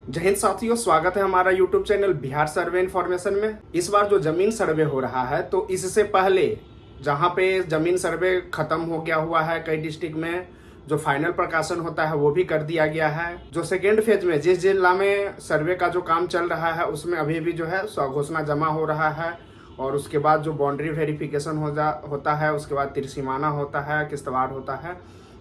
जय हिंद साथियों, स्वागत है हमारा यूट्यूब चैनल बिहार सर्वे इन्फॉर्मेशन में। इस बार जो जमीन सर्वे हो रहा है, तो इससे पहले जहां पे जमीन सर्वे खत्म हो गया हुआ है, कई डिस्ट्रिक्ट में जो फाइनल प्रकाशन होता है वो भी कर दिया गया है। जो सेकेंड फेज में जिस जिला में सर्वे का जो काम चल रहा है उसमें अभी भी जो है स्वघोषणा जमा हो रहा है, और उसके बाद जो बाउंड्री वेरिफिकेशन होता है, उसके बाद त्रिसीमाना होता है, किस्तवाड़ होता है,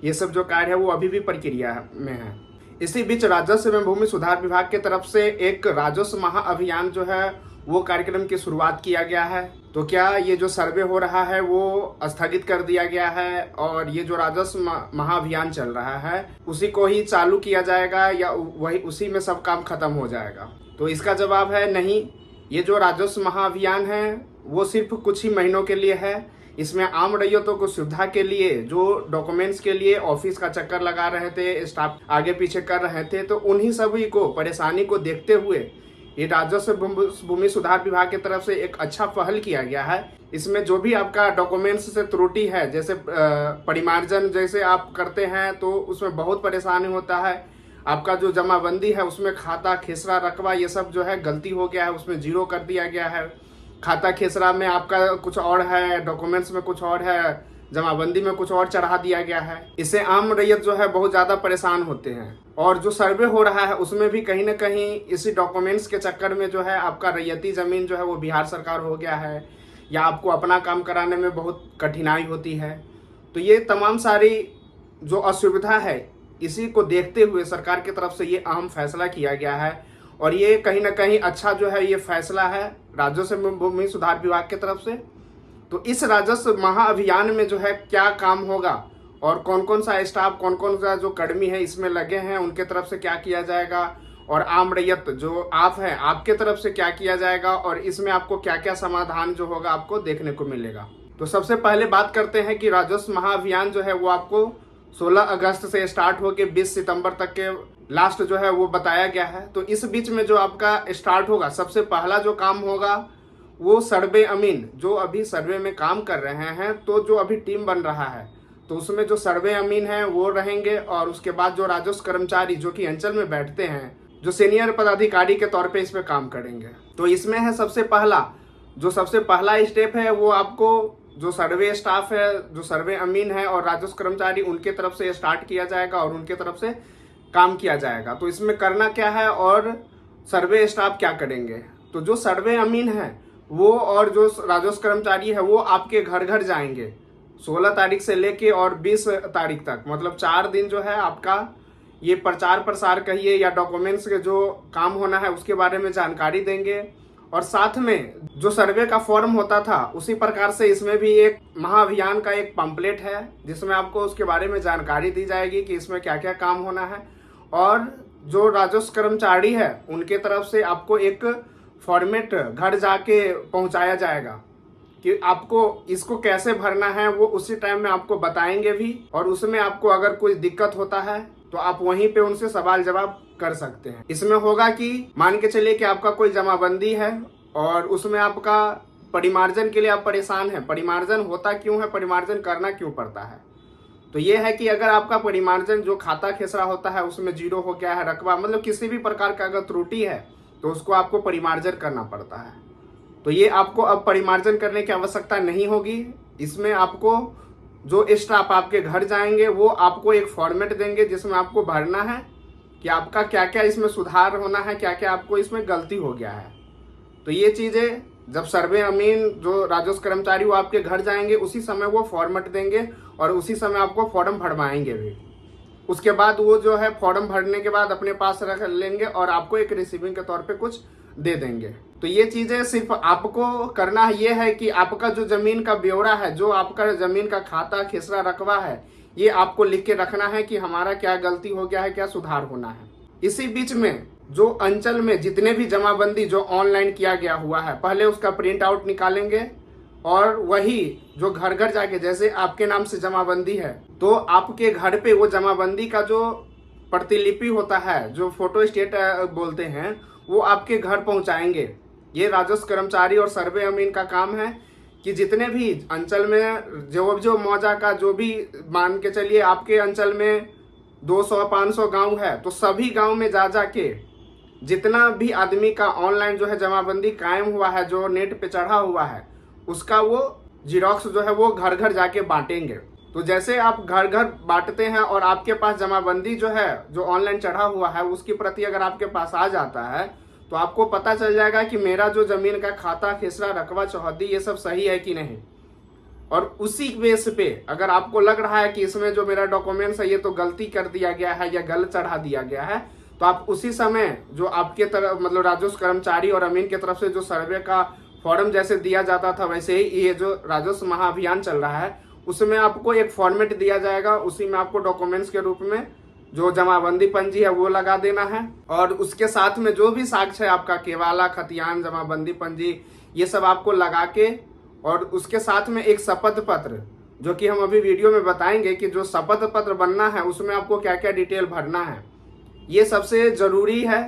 ये सब जो कार्य है वो अभी भी प्रक्रिया में है। इसी बीच राजस्व एवं भूमि सुधार विभाग की तरफ से एक राजस्व महाअभियान जो है वो कार्यक्रम की शुरुआत किया गया है। तो क्या ये जो सर्वे हो रहा है वो स्थगित कर दिया गया है और ये जो राजस्व महाअभियान चल रहा है उसी को ही चालू किया जाएगा, या वही उसी में सब काम खत्म हो जाएगा? तो इसका जवाब है नहीं। ये जो राजस्व महाअभियान है वो सिर्फ कुछ ही महीनों के लिए है। इसमें आम रैयतों को सुविधा के लिए, जो डॉक्यूमेंट्स के लिए ऑफिस का चक्कर लगा रहे थे, स्टाफ आगे पीछे कर रहे थे, तो उन्हीं सभी को परेशानी को देखते हुए ये राजस्व भूमि सुधार विभाग की तरफ से एक अच्छा पहल किया गया है। इसमें जो भी आपका डॉक्यूमेंट्स से त्रुटि है, जैसे परिमार्जन जैसे आप करते हैं तो उसमें बहुत परेशानी होता है। आपका जो जमाबंदी है उसमें खाता खेसरा रकबा ये सब जो है गलती हो गया है, उसमें जीरो कर दिया गया है। खाता खेसरा में आपका कुछ और है, डॉक्यूमेंट्स में कुछ और है, जमाबंदी में कुछ और चढ़ा दिया गया है। इससे आम रैयत जो है बहुत ज़्यादा परेशान होते हैं। और जो सर्वे हो रहा है उसमें भी कहीं ना कहीं इसी डॉक्यूमेंट्स के चक्कर में जो है आपका रैयती ज़मीन जो है वो बिहार सरकार हो गया है, या आपको अपना काम कराने में बहुत कठिनाई होती है। तो ये तमाम सारी जो असुविधा है इसी को देखते हुए सरकार की तरफ से ये अहम फैसला किया गया है, और ये कहीं ना कहीं अच्छा जो है ये फैसला है राजस्व भूमि सुधार विभाग की तरफ से। तो इस राजस्व महाअभियान में जो है क्या काम होगा और कौन कौन सा स्टाफ, कौन कौन सा जो कर्मी है इसमें लगे हैं उनके तरफ से क्या किया जाएगा, और आम रैयत जो आप हैं आपके तरफ से क्या किया जाएगा, और इसमें आपको क्या क्या समाधान जो होगा आपको देखने को मिलेगा। तो सबसे पहले बात करते हैं कि राजस्व महाअभियान जो है वो आपको 16 अगस्त से स्टार्ट होकर 20 सितंबर तक के लास्ट जो है वो बताया गया है। तो इस बीच में जो आपका स्टार्ट होगा, सबसे पहला जो काम होगा वो सर्वे अमीन, जो अभी सर्वे में काम कर रहे हैं, तो जो अभी टीम बन रहा है तो उसमें जो सर्वे अमीन है वो रहेंगे, और उसके बाद जो राजस्व कर्मचारी जो कि अंचल में बैठते हैं, जो सीनियर पदाधिकारी के तौर पे इस पे काम करेंगे। तो इसमें है सबसे पहला स्टेप है वो आपको जो सर्वे स्टाफ है, जो सर्वे अमीन है और राजस्व कर्मचारी, उनके तरफ से स्टार्ट किया जाएगा और उनके तरफ से काम किया जाएगा। तो इसमें करना क्या है और सर्वे स्टाफ क्या करेंगे? तो जो सर्वे अमीन है वो और जो राजस्व कर्मचारी है वो आपके घर घर जाएंगे 16 तारीख से लेके और 20 तारीख तक, मतलब 4 दिन जो है आपका ये प्रचार प्रसार कहिए या डॉक्यूमेंट्स के जो काम होना है उसके बारे में जानकारी देंगे। और साथ में जो सर्वे का फॉर्म होता था उसी प्रकार से इसमें भी एक महाअभियान का एक पंपलेट है जिसमें आपको उसके बारे में जानकारी दी जाएगी कि इसमें क्या क्या काम होना है, और जो राजस्व कर्मचारी है उनके तरफ से आपको एक फॉर्मेट घर जाके पहुंचाया जाएगा कि आपको इसको कैसे भरना है, वो उसी टाइम में आपको बताएंगे भी, और उसमें आपको अगर कोई दिक्कत होता है तो आप वहीं पे उनसे सवाल जवाब कर सकते हैं। इसमें होगा कि मान के चलिए कि आपका कोई जमाबंदी है और उसमें आपका परिमार्जन के लिए आप परेशान हैं। परिमार्जन होता क्यों है, परिमार्जन करना क्यों पड़ता है? तो ये है कि अगर आपका परिमार्जन जो खाता खेसरा होता है उसमें जीरो हो गया है, रकबा मतलब किसी भी प्रकार का अगर त्रुटि है तो उसको आपको परिमार्जन करना पड़ता है। तो ये आपको अब परिमार्जन करने की आवश्यकता नहीं होगी। इसमें आपको जो स्टाफ आपके घर जाएंगे वो आपको एक फॉर्मेट देंगे जिसमें आपको भरना है कि आपका क्या क्या इसमें सुधार होना है, क्या क्या आपको इसमें गलती हो गया है। तो ये चीज़ें जब सर्वे अमीन जो राजस्व कर्मचारी वो आपके घर जाएंगे उसी समय वो फॉर्मेट देंगे और उसी समय आपको फॉर्म भरवाएंगे भी। उसके बाद वो जो है फॉर्म भरने के बाद अपने पास रख लेंगे और आपको एक रिसीविंग के तौर पे कुछ दे देंगे। तो ये चीज़ें सिर्फ आपको करना ये है कि आपका जो ज़मीन का ब्यौरा है, जो आपका ज़मीन का खाता खेसरा रकबा है, ये आपको लिख के रखना है कि हमारा क्या गलती हो गया है, क्या सुधार होना है। इसी बीच में जो अंचल में जितने भी जमाबंदी जो ऑनलाइन किया गया हुआ है, पहले उसका प्रिंट आउट निकालेंगे, और वही जो घर घर जाके, जैसे आपके नाम से जमाबंदी है तो आपके घर पे वो जमाबंदी का जो प्रतिलिपि होता है, जो फोटो स्टेट बोलते हैं, वो आपके घर पहुंचाएंगे। ये राजस्व कर्मचारी और सर्वे अमीन का काम है कि जितने भी अंचल में जो मौजा का जो भी, मान के चलिए आपके अंचल में 200-500 गांव है, तो सभी गांव में जा के जितना भी आदमी का ऑनलाइन जो है जमाबंदी कायम हुआ है, जो नेट पे चढ़ा हुआ है, उसका वो जिरोक्स जो है वो घर घर जाके बांटेंगे। तो जैसे आप घर घर बांटते हैं और आपके पास जमाबंदी जो है, जो ऑनलाइन चढ़ा हुआ है, उसकी प्रति अगर आपके पास आ जाता है तो आपको पता चल जाएगा कि मेरा जो जमीन का खाता, खिसरा, रकबा, चौहद्दी ये सब सही है कि नहीं। और उसी बेस पे अगर आपको लग रहा है कि इसमें जो मेरा डॉक्यूमेंट्स है ये तो गलती कर दिया गया है या गलत चढ़ा दिया गया है, तो आप उसी समय जो आपके तरफ मतलब राजस्व कर्मचारी और अमीन की तरफ से जो सर्वे का फॉर्म जैसे दिया जाता था, वैसे ही ये जो राजस्व महाअभियान चल रहा है उसमें आपको एक फॉर्मेट दिया जाएगा। उसी में आपको डॉक्यूमेंट्स के रूप में जो जमाबंदी पंजी है वो लगा देना है, और उसके साथ में जो भी साक्ष्य है आपका, केवाला, खतियान, जमाबंदी पंजी, ये सब आपको लगा के, और उसके साथ में एक शपथ पत्र, जो कि हम अभी वीडियो में बताएंगे कि जो शपथ पत्र बनना है उसमें आपको क्या क्या डिटेल भरना है। ये सबसे जरूरी है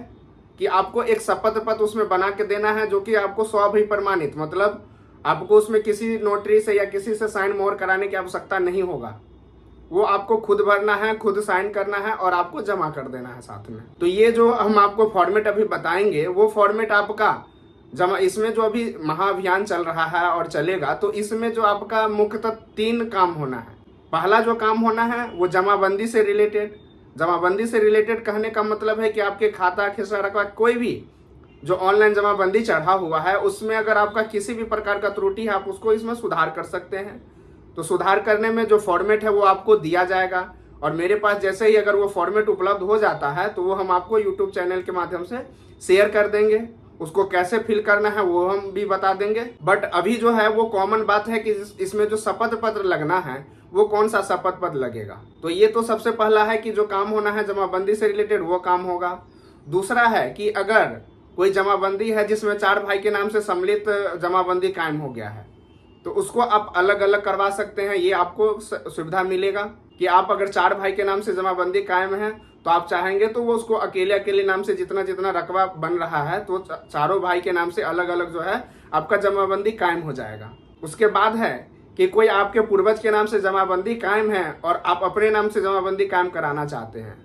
कि आपको एक शपथ पत्र उसमें बना के देना है, जो कि आपको स्वअभिप्रमाणित, मतलब आपको उसमें किसी नोटरी से या किसी से साइन मोहर कराने की आवश्यकता नहीं होगा। वो आपको खुद भरना है, खुद साइन करना है और आपको जमा कर देना है साथ में। तो ये जो हम आपको फॉर्मेट अभी बताएंगे वो फॉर्मेट आपका जमा, इसमें जो अभी महाअभियान चल रहा है और चलेगा, तो इसमें जो आपका मुख्यतः 3 काम होना है। पहला जो काम होना है वो जमाबंदी से रिलेटेड। जमाबंदी से रिलेटेड कहने का मतलब है कि आपके खाता, खिसरा, रकबा, कोई भी जो ऑनलाइन जमाबंदी चढ़ा हुआ है उसमें अगर आपका किसी भी प्रकार का त्रुटि है, आप उसको इसमें सुधार कर सकते हैं। तो सुधार करने में जो फॉर्मेट है वो आपको दिया जाएगा, और मेरे पास जैसे ही अगर वो फॉर्मेट उपलब्ध हो जाता है तो वो हम आपको यूट्यूब चैनल के माध्यम से शेयर कर देंगे। उसको कैसे फिल करना है वो हम भी बता देंगे। बट अभी जो है वो कॉमन बात है कि इसमें जो शपथ पत्र लगना है वो कौन सा शपथ पत्र लगेगा। तो ये तो सबसे पहला है कि जो काम होना है जमाबंदी से रिलेटेड वो काम होगा। दूसरा है कि अगर कोई जमाबंदी है जिसमें 4 भाई के नाम से सम्मिलित जमाबंदी कायम हो गया है, तो उसको आप अलग अलग करवा सकते हैं। ये आपको सुविधा मिलेगा कि आप अगर 4 भाई के नाम से जमाबंदी कायम है तो आप चाहेंगे तो वो उसको अकेले अकेले नाम से जितना जितना रकबा बन रहा है तो चारों भाई के नाम से अलग अलग जो है आपका जमाबंदी कायम हो जाएगा। उसके बाद है कि कोई आपके पूर्वज के नाम से जमाबंदी कायम है और आप अपने नाम से जमाबंदी कायम कराना चाहते हैं,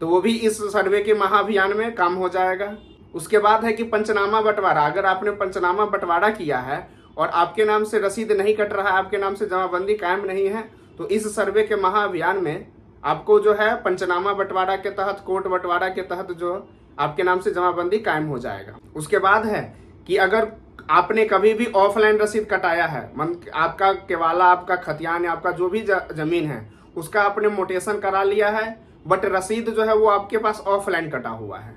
तो वो भी इस सर्वे के महाअभियान में काम हो जाएगा। उसके बाद है कि पंचनामा बंटवारा। अगर आपने पंचनामा बंटवारा किया है और आपके नाम से रसीद नहीं कट रहा है, आपके नाम से जमाबंदी कायम नहीं है, तो इस सर्वे के महाअभियान में आपको जो है पंचनामा बंटवारा के तहत, कोर्ट बंटवारा के तहत जो आपके नाम से जमाबंदी कायम हो जाएगा। उसके बाद है कि अगर आपने कभी भी ऑफलाइन रसीद कटाया है, आपका केवाला, आपका खतियान, आपका जो भी जमीन है उसका आपने मोटेशन करा लिया है, बट रसीद जो है वो आपके पास ऑफलाइन कटा हुआ है,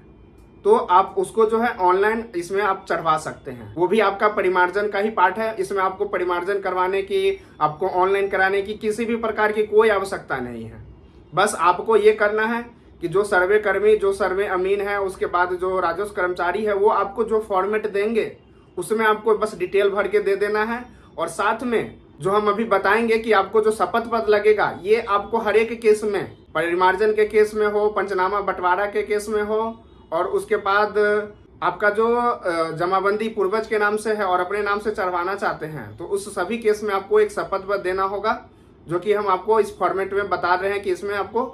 तो आप उसको जो है ऑनलाइन इसमें आप चढ़वा सकते हैं। वो भी आपका परिमार्जन का ही पार्ट है। इसमें आपको परिमार्जन करवाने की, आपको ऑनलाइन कराने की किसी भी प्रकार की कोई आवश्यकता नहीं है। बस आपको ये करना है कि जो सर्वे कर्मी, जो सर्वे अमीन है, उसके बाद जो राजस्व कर्मचारी है, वो आपको जो फॉर्मेट देंगे उसमें आपको बस डिटेल भर के दे देना है। और साथ में जो हम अभी बताएंगे कि आपको जो शपथ पत्र लगेगा, ये आपको हर एक केस में, परिमार्जन के केस में हो, पंचनामा बंटवारा के केस में हो, और उसके बाद आपका जो जमाबंदी पूर्वज के नाम से है और अपने नाम से चढ़वाना चाहते हैं, तो उस सभी केस में आपको एक शपथ पत्र देना होगा, जो कि हम आपको इस फॉर्मेट में बता रहे हैं कि इसमें आपको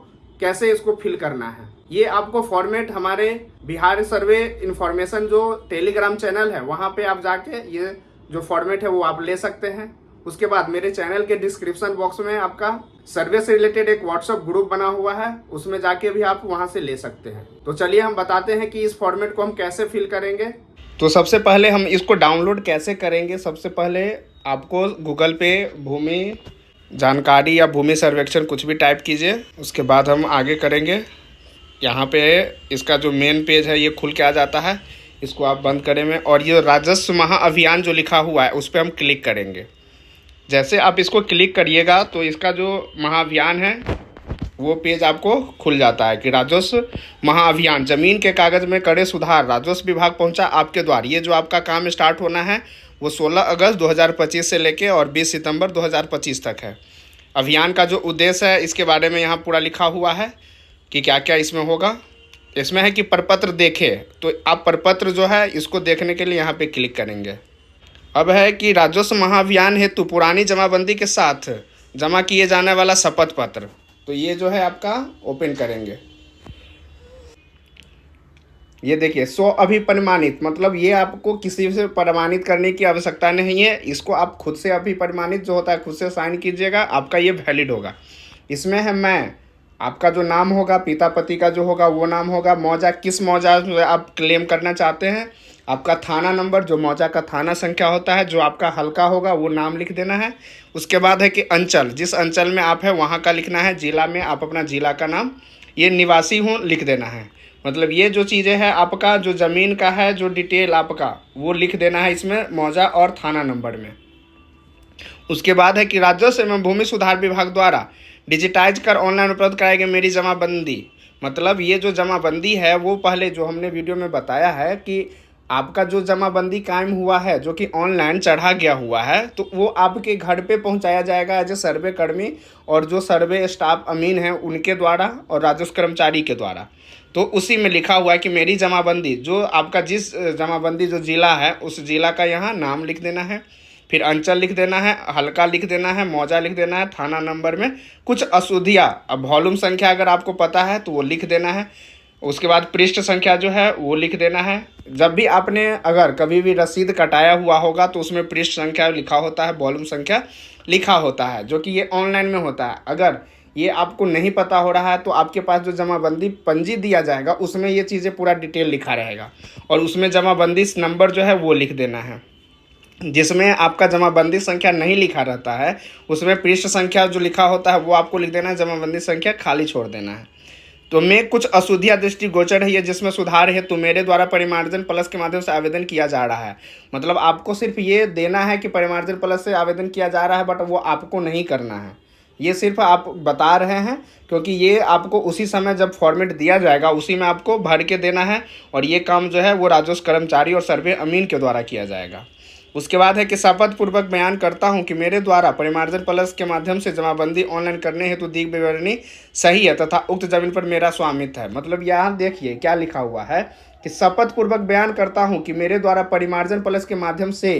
कैसे इसको फिल करना है। ये आपको फॉर्मेट हमारे बिहार सर्वे इंफॉर्मेशन जो टेलीग्राम चैनल है वहाँ पे आप जाके ये जो फॉर्मेट है वो आप ले सकते हैं। उसके बाद मेरे चैनल के डिस्क्रिप्शन बॉक्स में आपका सर्वे से रिलेटेड एक व्हाट्सएप ग्रुप बना हुआ है, उसमें जाके भी आप वहां से ले सकते हैं। तो चलिए हम बताते हैं कि इस फॉर्मेट को हम कैसे फिल करेंगे। तो सबसे पहले हम इसको डाउनलोड कैसे करेंगे। सबसे पहले आपको गूगल पे भूमि जानकारी या भूमि सर्वेक्षण कुछ भी टाइप कीजिए। उसके बाद हम आगे करेंगे। यहाँ पे इसका जो मेन पेज है ये खुल के आ जाता है, इसको आप बंद करें में, और ये राजस्व महाअभियान जो लिखा हुआ है उस पर हम क्लिक करेंगे। जैसे आप इसको क्लिक करिएगा तो इसका जो महाअभियान है वो पेज आपको खुल जाता है कि राजस्व महाअभियान, जमीन के कागज में करे सुधार, राजस्व विभाग पहुंचा आपके द्वार। ये जो आपका काम स्टार्ट होना है वो 16 अगस्त 2025 से लेके और 20 सितंबर 2025 तक है। अभियान का जो उद्देश्य है इसके बारे में यहाँ पूरा लिखा हुआ है कि क्या क्या इसमें होगा। इसमें है कि प्रपत्र देखे, तो आप प्रपत्र जो है इसको देखने के लिए यहाँ पे क्लिक करेंगे। अब है कि राजस्व महाअभियान हेतु पुरानी जमाबंदी के साथ जमा किए जाने वाला शपथ पत्र, तो ये जो है आपका ओपन करेंगे। ये देखिए 100 अभी प्रमाणित, मतलब ये आपको किसी से प्रमाणित करने की आवश्यकता नहीं है। इसको आप खुद से अभी प्रमाणित जो होता है खुद से साइन कीजिएगा, आपका ये वैलिड होगा। इसमें है मैं, आपका जो नाम होगा पिता पति का जो होगा वो नाम होगा, मौजा किस मौजा आप क्लेम करना चाहते हैं, आपका थाना नंबर जो मौजा का थाना संख्या होता है, जो आपका हल्का होगा वो नाम लिख देना है। उसके बाद है कि अंचल, जिस अंचल में आप है वहाँ का लिखना है। जिला में आप अपना जिला का नाम, ये निवासी हूँ लिख देना है। मतलब ये जो चीज़ें हैं आपका जो ज़मीन का है जो डिटेल आपका वो लिख देना है इसमें मौजा और थाना नंबर में। उसके बाद है कि राजस्व एवं भूमि सुधार विभाग द्वारा डिजिटाइज कर ऑनलाइन उपलब्ध कराई गई मेरी जमाबंदी, मतलब ये जो जमाबंदी है वो पहले जो हमने वीडियो में बताया है कि आपका जो जमाबंदी कायम हुआ है जो कि ऑनलाइन चढ़ा गया हुआ है, तो वो आपके घर पे पहुंचाया जाएगा एज ए सर्वे कर्मी और जो सर्वे स्टाफ अमीन है उनके द्वारा और राजस्व कर्मचारी के द्वारा। तो उसी में लिखा हुआ है कि मेरी जमाबंदी, जो आपका जिस जमाबंदी जो ज़िला है उस ज़िला का यहाँ नाम लिख देना है, फिर अंचल लिख देना है, हल्का लिख देना है, मौजा लिख देना है, थाना नंबर में कुछ अशुद्धियाँ, अब वॉल्यूम संख्या अगर आपको पता है तो वो लिख देना है। उसके बाद पृष्ठ संख्या जो है वो लिख देना है। जब भी आपने अगर कभी भी रसीद कटाया हुआ होगा तो उसमें पृष्ठ संख्या लिखा होता है, वॉल्यूम संख्या लिखा होता है, जो कि ये ऑनलाइन में होता है। अगर ये आपको नहीं पता हो रहा है तो आपके पास जो जमाबंदी पंजी दिया जाएगा उसमें ये चीज़ें पूरा डिटेल लिखा रहेगा और उसमें जमाबंदी नंबर जो है वो लिख देना है। जिसमें आपका जमाबंदी संख्या नहीं लिखा रहता है उसमें पृष्ठ संख्या जो लिखा होता है वो आपको लिख देना है, जमाबंदी संख्या खाली छोड़ देना है। तो में कुछ अशुद्धियाँ दृष्टिगोचर है जिसमें सुधार है तो मेरे द्वारा परिमार्जन प्लस के माध्यम से आवेदन किया जा रहा है। मतलब आपको सिर्फ ये देना है कि परिमार्जन प्लस से आवेदन किया जा रहा है, बट वो आपको नहीं करना है, ये सिर्फ आप बता रहे हैं क्योंकि ये आपको उसी समय जब फॉर्मेट दिया जाएगा उसी में आपको भर के देना है और ये काम जो है वो राजस्व कर्मचारी और सर्वे अमीन के द्वारा किया जाएगा। उसके बाद है कि शपथ पूर्वक बयान करता हूं कि मेरे द्वारा परिमार्जन प्लस के माध्यम से जमाबंदी ऑनलाइन करने हेतु दी विवरणी सही है तथा उक्त जमीन पर मेरा स्वामित्व है। मतलब यहाँ देखिए क्या लिखा हुआ है कि शपथ पूर्वक बयान करता हूं कि मेरे द्वारा परिमार्जन प्लस के माध्यम से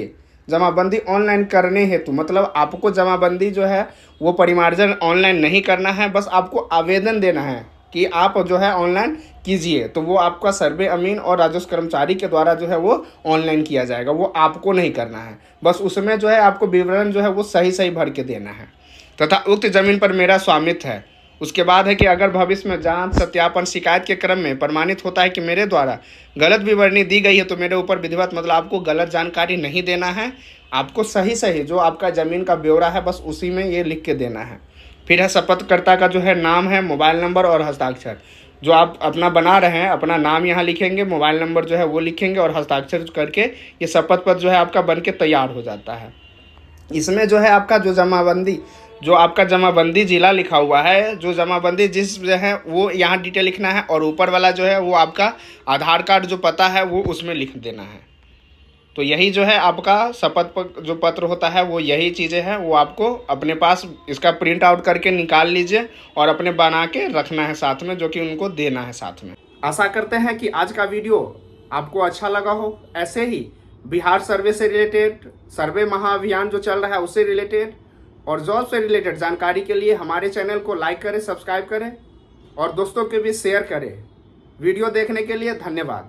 जमाबंदी ऑनलाइन करने हेतु, मतलब आपको जमाबंदी जो है वो परिमार्जन ऑनलाइन नहीं करना है, बस आपको आवेदन देना है कि आप जो है ऑनलाइन कीजिए, तो वो आपका सर्वे अमीन और राजस्व कर्मचारी के द्वारा जो है वो ऑनलाइन किया जाएगा, वो आपको नहीं करना है। बस उसमें जो है आपको विवरण जो है वो सही सही भर के देना है तथा उक्त जमीन पर मेरा स्वामित्व है। उसके बाद है कि अगर भविष्य में जांच सत्यापन शिकायत के क्रम में प्रमाणित होता है कि मेरे द्वारा गलत विवरणी दी गई है तो मेरे ऊपर विधिवत, मतलब आपको गलत जानकारी नहीं देना है, आपको सही सही जो आपका ज़मीन का ब्यौरा है बस उसी में ये लिख के देना है। फिर है शपथकर्ता का जो है नाम है, मोबाइल नंबर और हस्ताक्षर, जो आप अपना बना रहे हैं अपना नाम यहाँ लिखेंगे, मोबाइल नंबर जो है वो लिखेंगे और हस्ताक्षर करके ये शपथ पत्र जो है आपका बन के तैयार हो जाता है। इसमें जो है आपका जो जमाबंदी, जो आपका जमाबंदी जिला लिखा हुआ है, जो जमाबंदी जिस जो है वो यहाँ डिटेल लिखना है और ऊपर वाला जो है वो आपका आधार कार्ड जो पता है वो उसमें लिख देना है। तो यही जो है आपका शपथ जो पत्र होता है वो यही चीज़ें हैं, वो आपको अपने पास इसका प्रिंट आउट करके निकाल लीजिए और अपने बना के रखना है साथ में, जो कि उनको देना है साथ में। आशा करते हैं कि आज का वीडियो आपको अच्छा लगा हो। ऐसे ही बिहार सर्वे से रिलेटेड, सर्वे महाअभियान जो चल रहा है उससे रिलेटेड और जॉब से रिलेटेड जानकारी के लिए हमारे चैनल को लाइक करें, सब्सक्राइब करें और दोस्तों के भी शेयर करें। वीडियो देखने के लिए धन्यवाद।